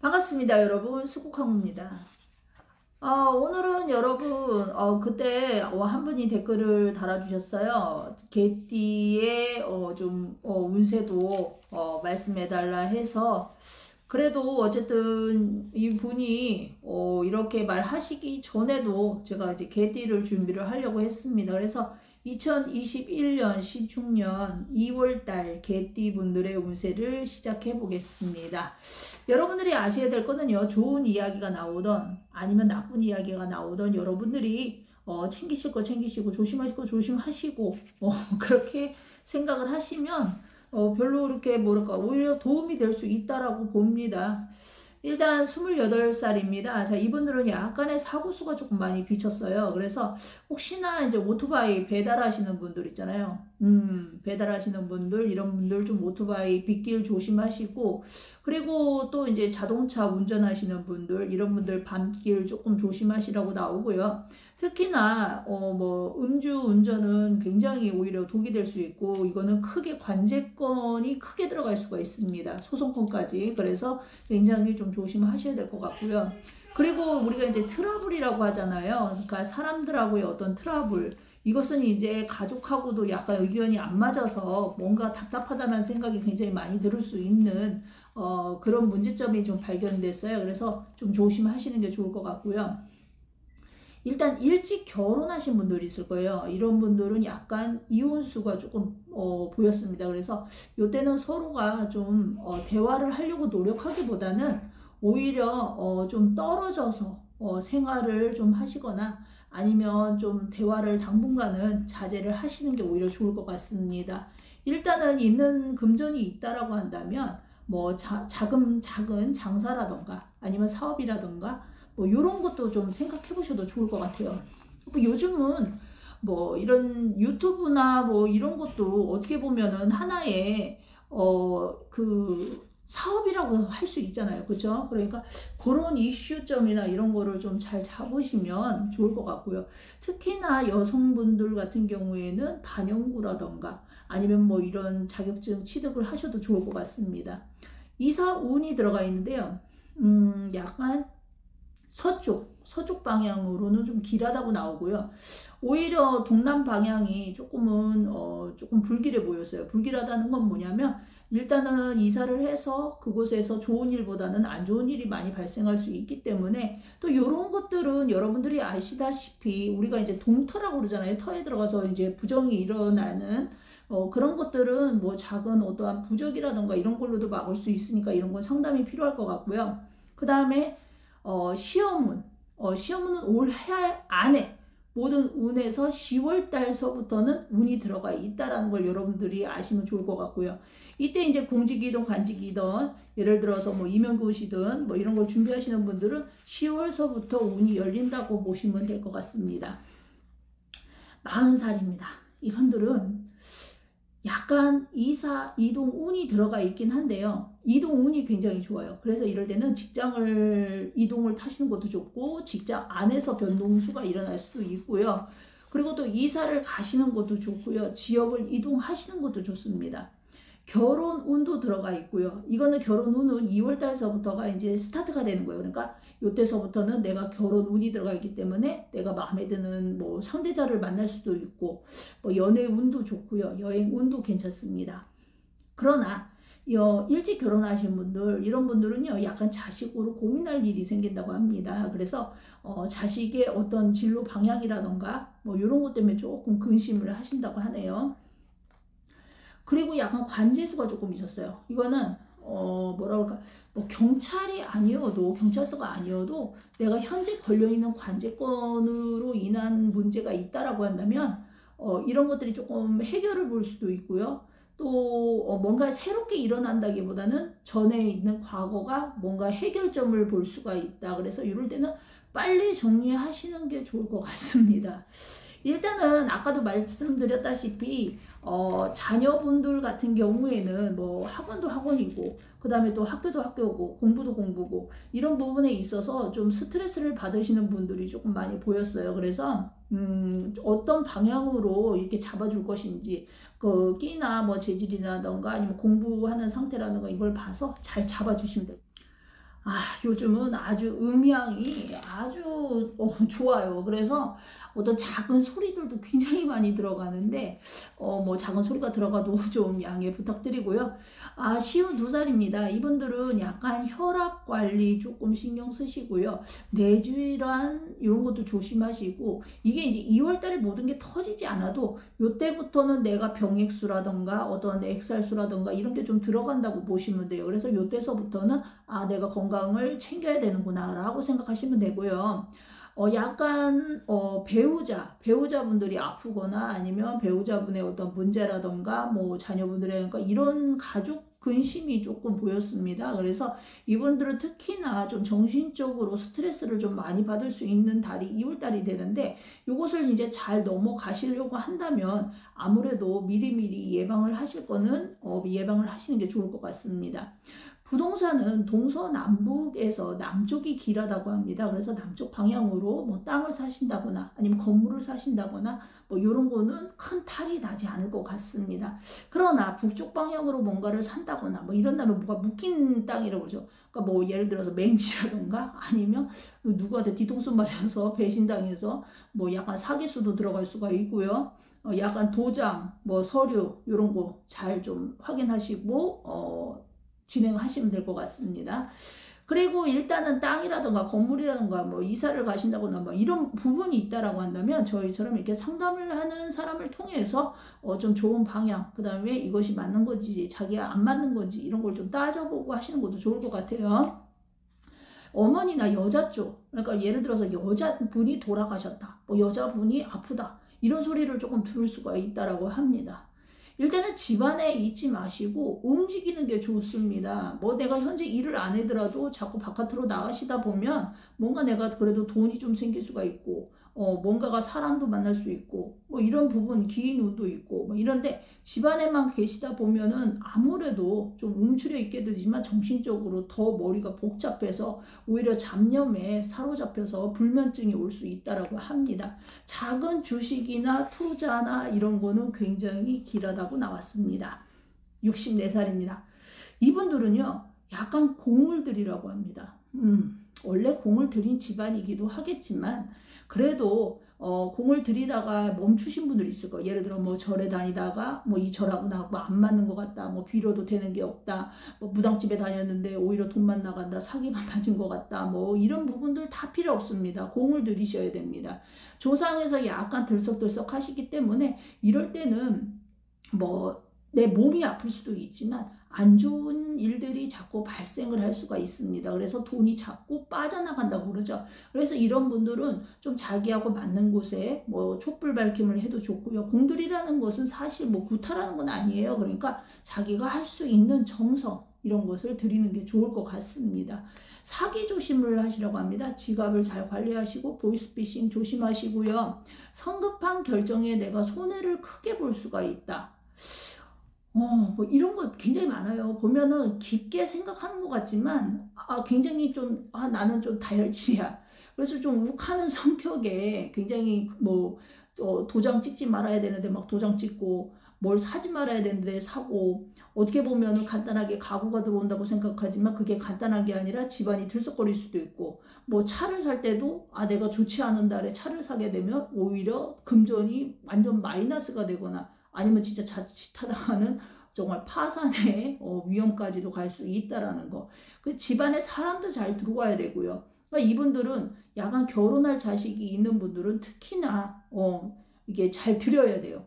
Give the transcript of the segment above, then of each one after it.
반갑습니다, 여러분. 수국항입니다. 오늘은 여러분, 그때 한 분이 댓글을 달아주셨어요. 개띠의 운세도 말씀해달라 해서, 그래도 어쨌든 이분이 이렇게 말하시기 전에도 제가 이제 개띠를 준비를 하려고 했습니다. 그래서 2021년 신축년 2월달 개띠 분들의 운세를 시작해 보겠습니다. 여러분들이 아셔야 될 거는요, 좋은 이야기가 나오던 아니면 나쁜 이야기가 나오던 여러분들이 챙기실 거 챙기시고 조심하실 거 조심하시고 그렇게 생각을 하시면 별로 그렇게 뭐랄까 오히려 도움이 될 수 있다라고 봅니다. 일단 28살입니다. 자, 이분들은 약간의 사고수가 조금 많이 비쳤어요. 그래서 혹시나 이제 오토바이 배달하시는 분들 있잖아요. 배달하시는 분들, 이런 분들 좀 오토바이 빗길 조심하시고, 그리고 또 이제 자동차 운전하시는 분들, 이런 분들 밤길 조금 조심하시라고 나오고요. 특히나 음주 운전은 굉장히 오히려 독이 될 수 있고, 이거는 크게 관제권이 크게 들어갈 수가 있습니다. 소송권까지. 그래서 굉장히 좀 조심하셔야 될 것 같고요. 그리고 우리가 이제 트러블이라고 하잖아요. 그러니까 사람들하고의 어떤 트러블, 이것은 이제 가족하고도 약간 의견이 안 맞아서 뭔가 답답하다는 생각이 굉장히 많이 들을 수 있는 그런 문제점이 좀 발견됐어요. 그래서 좀 조심하시는 게 좋을 것 같고요. 일단 일찍 결혼하신 분들이 있을 거예요. 이런 분들은 약간 이혼수가 조금 보였습니다. 그래서 이때는 서로가 좀 대화를 하려고 노력하기보다는 오히려 좀 떨어져서 생활을 좀 하시거나 아니면 좀 대화를 당분간은 자제를 하시는 게 오히려 좋을 것 같습니다. 일단은 있는 금전이 있다라고 한다면 뭐 작은 장사라던가 아니면 사업이라던가 뭐 이런 것도 좀 생각해 보셔도 좋을 것 같아요. 요즘은 뭐 이런 유튜브나 뭐 이런 것도 어떻게 보면은 하나의 그 사업이라고 할 수 있잖아요. 그렇죠? 그러니까 그런 이슈점이나 이런 거를 좀 잘 잡으시면 좋을 것 같고요. 특히나 여성분들 같은 경우에는 반영구라던가 아니면 뭐 이런 자격증 취득을 하셔도 좋을 것 같습니다. 이사 운이 들어가 있는데요. 약간 서쪽 방향으로는 좀 길하다고 나오고요. 오히려 동남 방향이 조금 불길해 보였어요. 불길하다는 건 뭐냐면 일단은 이사를 해서 그곳에서 좋은 일보다는 안 좋은 일이 많이 발생할 수 있기 때문에 또 이런 것들은 여러분들이 아시다시피 우리가 이제 동터라고 그러잖아요. 터에 들어가서 이제 부정이 일어나는 그런 것들은 뭐 작은 어떠한 부적이라던가 이런 걸로도 막을 수 있으니까 이런 건 상담이 필요할 것 같고요. 그 다음에 시험운. 시험운은 올해 안에 모든 운에서 10월 달서부터는 운이 들어가 있다라는 걸 여러분들이 아시면 좋을 것 같고요. 이때 이제 공직이든 관직이든 예를 들어서 뭐 임용고시든 뭐 이런 걸 준비하시는 분들은 10월서부터 운이 열린다고 보시면 될 것 같습니다. 40살입니다. 이분들은 약간 이동 운이 들어가 있긴 한데요. 이동 운이 굉장히 좋아요. 그래서 이럴 때는 직장을 이동을 타시는 것도 좋고 직장 안에서 변동수가 일어날 수도 있고요. 그리고 또 이사를 가시는 것도 좋고요. 지역을 이동하시는 것도 좋습니다. 결혼 운도 들어가 있고요. 이거는 결혼 운은 2월 달서부터가 이제 스타트가 되는 거예요. 그러니까 이때서부터는 내가 결혼 운이 들어가 있기 때문에 내가 마음에 드는 뭐 상대자를 만날 수도 있고 뭐 연애 운도 좋고요. 여행 운도 괜찮습니다. 그러나 일찍 결혼하신 분들 이런 분들은요 약간 자식으로 고민할 일이 생긴다고 합니다. 그래서 자식의 어떤 진로 방향이라던가 뭐 이런 것 때문에 조금 근심을 하신다고 하네요. 그리고 약간 관제수가 조금 있었어요. 이거는 뭐라 그럴까 뭐 경찰이 아니어도 경찰서가 아니어도 내가 현재 걸려있는 관제권으로 인한 문제가 있다라고 한다면 이런 것들이 조금 해결을 볼 수도 있고요. 또 뭔가 새롭게 일어난다기보다는 전에 있는 과거가 뭔가 해결점을 볼 수가 있다. 그래서 이럴 때는 빨리 정리하시는 게 좋을 것 같습니다. 일단은 아까도 말씀드렸다시피 자녀분들 같은 경우에는 뭐 학원도 학원이고 그 다음에 또 학교도 학교고 공부도 공부고 이런 부분에 있어서 좀 스트레스를 받으시는 분들이 조금 많이 보였어요. 그래서 어떤 방향으로 이렇게 잡아줄 것인지 그 끼나 뭐 재질이라던가 아니면 공부하는 상태라든가 이걸 봐서 잘 잡아주시면 돼요. 요즘은 아주 음향이 아주 좋아요. 그래서 어떤 작은 소리들도 굉장히 많이 들어가는데, 뭐 작은 소리가 들어가도 좀 양해 부탁드리고요. 시우 2살입니다. 이분들은 약간 혈압 관리 조금 신경 쓰시고요. 뇌질환 이런 것도 조심하시고, 이게 이제 2월 달에 모든 게 터지지 않아도 요때부터는 내가 병액수라던가 어떤 액살수라던가 이런 게 좀 들어간다고 보시면 돼요. 그래서 요때서부터는 내가 건강을 챙겨야 되는구나 라고 생각하시면 되고요. 약간 배우자분들이 아프거나 아니면 배우자분의 어떤 문제라던가 뭐 자녀분들의 이런 가족 근심이 조금 보였습니다. 그래서 이분들은 특히나 좀 정신적으로 스트레스를 좀 많이 받을 수 있는 달이 2월 달이 되는데, 이것을 이제 잘 넘어가시려고 한다면 아무래도 미리미리 예방을 하실 거는 예방을 하시는 게 좋을 것 같습니다. 부동산은 동서남북에서 남쪽이 길하다고 합니다. 그래서 남쪽 방향으로 뭐 땅을 사신다거나 아니면 건물을 사신다거나 뭐 이런 거는 큰 탈이 나지 않을 것 같습니다. 그러나 북쪽 방향으로 뭔가를 산다거나 뭐 이런다면 뭐가 묶인 땅이라고 그러죠. 그러니까 뭐 예를 들어서 맹지라던가 아니면 누구한테 뒤통수 맞아서 배신당해서 뭐 약간 사기수도 들어갈 수가 있고요. 약간 도장, 뭐 서류 이런 거 잘 좀 확인하시고 진행하시면 될 것 같습니다. 그리고 일단은 땅이라든가 건물이라든가 뭐 이사를 가신다거나 뭐 이런 부분이 있다라고 한다면 저희처럼 이렇게 상담을 하는 사람을 통해서 좀 좋은 방향, 그 다음에 이것이 맞는 건지 자기가 안 맞는 건지 이런 걸 좀 따져보고 하시는 것도 좋을 것 같아요. 어머니나 여자 쪽, 그러니까 예를 들어서 여자분이 돌아가셨다, 뭐 여자분이 아프다 이런 소리를 조금 들을 수가 있다라고 합니다. 일단은 집안에 있지 마시고 움직이는 게 좋습니다. 뭐 내가 현재 일을 안 하더라도 자꾸 바깥으로 나가시다 보면 뭔가 내가 그래도 돈이 좀 생길 수가 있고 뭔가가 사람도 만날 수 있고 뭐 이런 부분 기인 운도 있고 뭐 이런데 집안에만 계시다 보면은 아무래도 좀 움츠려 있게 되지만 정신적으로 더 머리가 복잡해서 오히려 잡념에 사로잡혀서 불면증이 올 수 있다라고 합니다. 작은 주식이나 투자나 이런 거는 굉장히 길하다고 나왔습니다. 64살입니다. 이분들은요, 약간 공을 들이라고 합니다. 원래 공을 들인 집안이기도 하겠지만, 그래도 공을 들이다가 멈추신 분들이 있을 거예요. 예를 들어 뭐 절에 다니다가 뭐 이 절하고 나하고 안 맞는 것 같다, 뭐 빌어도 되는 게 없다, 뭐 무당집에 다녔는데 오히려 돈만 나간다, 사기만 맞은 것 같다, 뭐 이런 부분들 다 필요 없습니다. 공을 들이셔야 됩니다. 조상에서 약간 들썩들썩 하시기 때문에 이럴 때는 뭐 내 몸이 아플 수도 있지만 안 좋은 일들이 자꾸 발생을 할 수가 있습니다. 그래서 돈이 자꾸 빠져나간다고 그러죠. 그래서 이런 분들은 좀 자기하고 맞는 곳에 뭐 촛불 밝힘을 해도 좋고요. 공들이라는 것은 사실 뭐 구타라는 건 아니에요. 그러니까 자기가 할 수 있는 정성 이런 것을 드리는 게 좋을 것 같습니다. 사기 조심을 하시라고 합니다. 지갑을 잘 관리하시고 보이스피싱 조심하시고요. 성급한 결정에 내가 손해를 크게 볼 수가 있다. 뭐 이런 거 굉장히 많아요. 보면은 깊게 생각하는 것 같지만, 굉장히 좀, 나는 좀 다혈질이야. 그래서 좀 욱하는 성격에 굉장히 뭐, 도장 찍지 말아야 되는데 막 도장 찍고, 뭘 사지 말아야 되는데 사고, 어떻게 보면은 간단하게 가구가 들어온다고 생각하지만 그게 간단한 게 아니라 집안이 들썩거릴 수도 있고, 뭐 차를 살 때도, 내가 좋지 않은 달에 차를 사게 되면 오히려 금전이 완전 마이너스가 되거나, 아니면 진짜 자칫하다가는 정말 파산의 위험까지도 갈 수 있다라는 거. 그 집안에 사람도 잘 들어와야 되고요. 그러니까 이분들은 약간 결혼할 자식이 있는 분들은 특히나 이게 잘 드려야 돼요.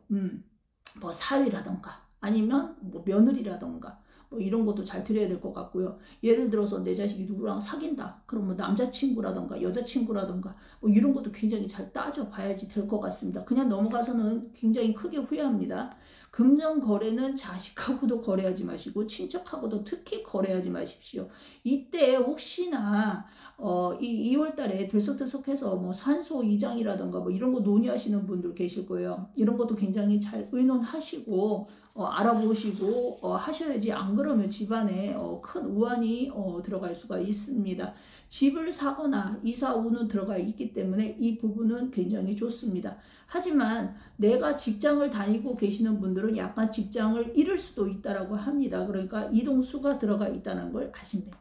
뭐 사위라던가 아니면 뭐 며느리라던가 뭐 이런 것도 잘 드려야 될 것 같고요. 예를 들어서 내 자식이 누구랑 사귄다. 그럼 뭐 남자친구라던가 여자친구라던가 뭐 이런 것도 굉장히 잘 따져봐야지 될 것 같습니다. 그냥 넘어가서는 굉장히 크게 후회합니다. 금전 거래는 자식하고도 거래하지 마시고 친척하고도 특히 거래하지 마십시오. 이때 혹시나 이 2월 달에 들썩들썩해서 뭐 산소 이장이라던가 뭐 이런 거 논의하시는 분들 계실 거예요. 이런 것도 굉장히 잘 의논하시고 알아보시고 하셔야지, 안 그러면 집안에 큰 우환이 들어갈 수가 있습니다. 집을 사거나 이사 운은 들어가 있기 때문에 이 부분은 굉장히 좋습니다. 하지만 내가 직장을 다니고 계시는 분들은 약간 직장을 잃을 수도 있다라고 합니다. 그러니까 이동수가 들어가 있다는 걸 아시면 돼요.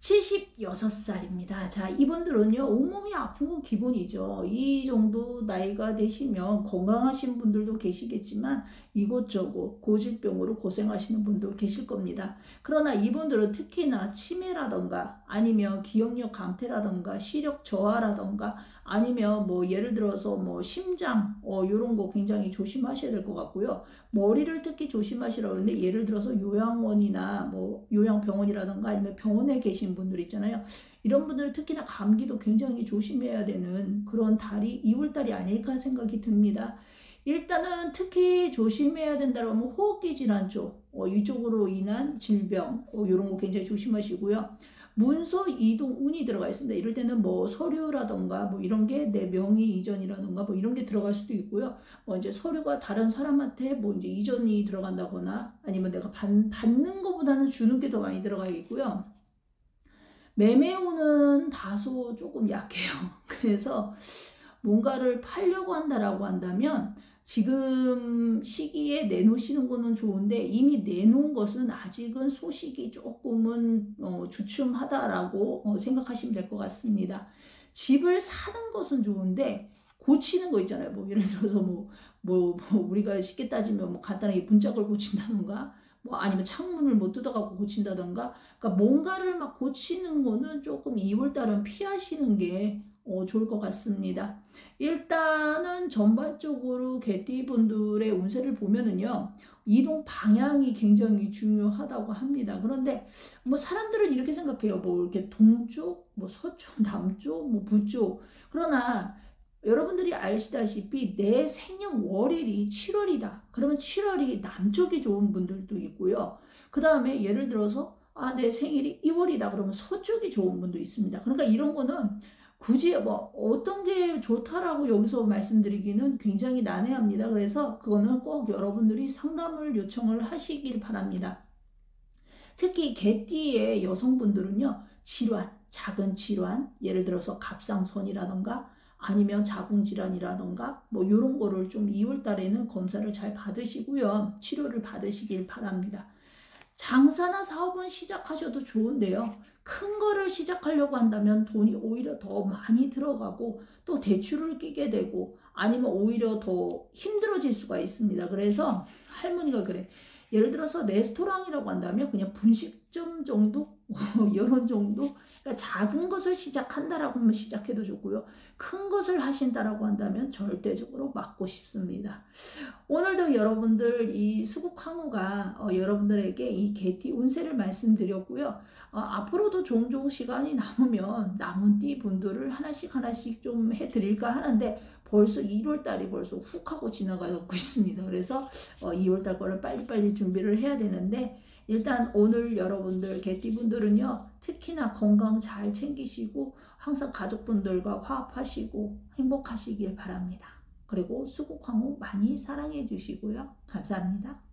76살입니다. 자, 이분들은요, 온몸이 아픈 건 기본이죠. 이 정도 나이가 되시면 건강하신 분들도 계시겠지만 이곳저곳 고질병으로 고생하시는 분도 계실 겁니다. 그러나 이분들은 특히나 치매라던가 아니면 기억력 감퇴라던가 시력 저하라던가 아니면 뭐 예를 들어서 뭐 심장 요런 거 굉장히 조심하셔야 될 것 같고요. 머리를 특히 조심하시라고 하는데 예를 들어서 요양원이나 뭐 요양병원이라던가 아니면 병원에 계신 분들 있잖아요. 이런 분들은 특히나 감기도 굉장히 조심해야 되는 그런 달이 2월달이 아닐까 생각이 듭니다. 일단은 특히 조심해야 된다고 하면 호흡기 질환 쪽 이쪽으로 인한 질병 이런 거 굉장히 조심하시고요. 문서 이동 운이 들어가 있습니다. 이럴 때는 뭐 서류라던가 뭐 이런 게 내 명의 이전이라던가 뭐 이런 게 들어갈 수도 있고요. 뭐 이제 서류가 다른 사람한테 뭐 이제 이전이 들어간다거나 아니면 내가 받는 것보다는 주는 게 더 많이 들어가 있고요. 매매운은 다소 조금 약해요. 그래서 뭔가를 팔려고 한다라고 한다면 지금 시기에 내놓으시는 거는 좋은데 이미 내놓은 것은 아직은 소식이 조금은 주춤하다라고 생각하시면 될 것 같습니다. 집을 사는 것은 좋은데 고치는 거 있잖아요. 뭐 예를 들어서 뭐 우리가 쉽게 따지면 뭐 간단하게 문짝을 고친다던가 뭐 아니면 창문을 뭐 뜯어갖고 고친다던가 그러니까 뭔가를 막 고치는 거는 조금 2월달은 피하시는 게 좋을 것 같습니다. 일단은 전반적으로 개띠분들의 운세를 보면은요, 이동 방향이 굉장히 중요하다고 합니다. 그런데 뭐 사람들은 이렇게 생각해요. 뭐 이렇게 동쪽, 뭐 서쪽, 남쪽, 뭐 북쪽. 그러나 여러분들이 아시다시피 내 생년월일이 7월이다. 그러면 7월이 남쪽이 좋은 분들도 있고요. 그 다음에 예를 들어서 내 생일이 2월이다. 그러면 서쪽이 좋은 분도 있습니다. 그러니까 이런 거는 굳이 뭐 어떤 게 좋다라고 여기서 말씀드리기는 굉장히 난해합니다. 그래서 그거는 꼭 여러분들이 상담을 요청을 하시길 바랍니다. 특히 개띠의 여성분들은요, 질환, 작은 질환, 예를 들어서 갑상선이라던가 아니면 자궁질환이라던가 뭐 이런 거를 좀 2월 달에는 검사를 잘 받으시고요. 치료를 받으시길 바랍니다. 장사나 사업은 시작하셔도 좋은데요. 큰 거를 시작하려고 한다면 돈이 오히려 더 많이 들어가고 또 대출을 끼게 되고 아니면 오히려 더 힘들어질 수가 있습니다. 그래서 할머니가 그래. 예를 들어서 레스토랑이라고 한다면 그냥 분식점 정도? 이런 정도? 그러니까 작은 것을 시작한다라고 하면 시작해도 좋고요. 큰 것을 하신다라고 한다면 절대적으로 막고 싶습니다. 오늘도 여러분들 이 수국황후가 여러분들에게 이 개띠 운세를 말씀드렸고요. 앞으로도 종종 시간이 남으면 남은 띠 분들을 하나씩 좀 해드릴까 하는데 벌써 1월 달이 벌써 훅 하고 지나가고 있습니다. 그래서 2월 달 거를 빨리빨리 준비를 해야 되는데 일단 오늘 여러분들 개띠분들은요. 특히나 건강 잘 챙기시고 항상 가족분들과 화합하시고 행복하시길 바랍니다. 그리고 수국황후 많이 사랑해 주시고요. 감사합니다.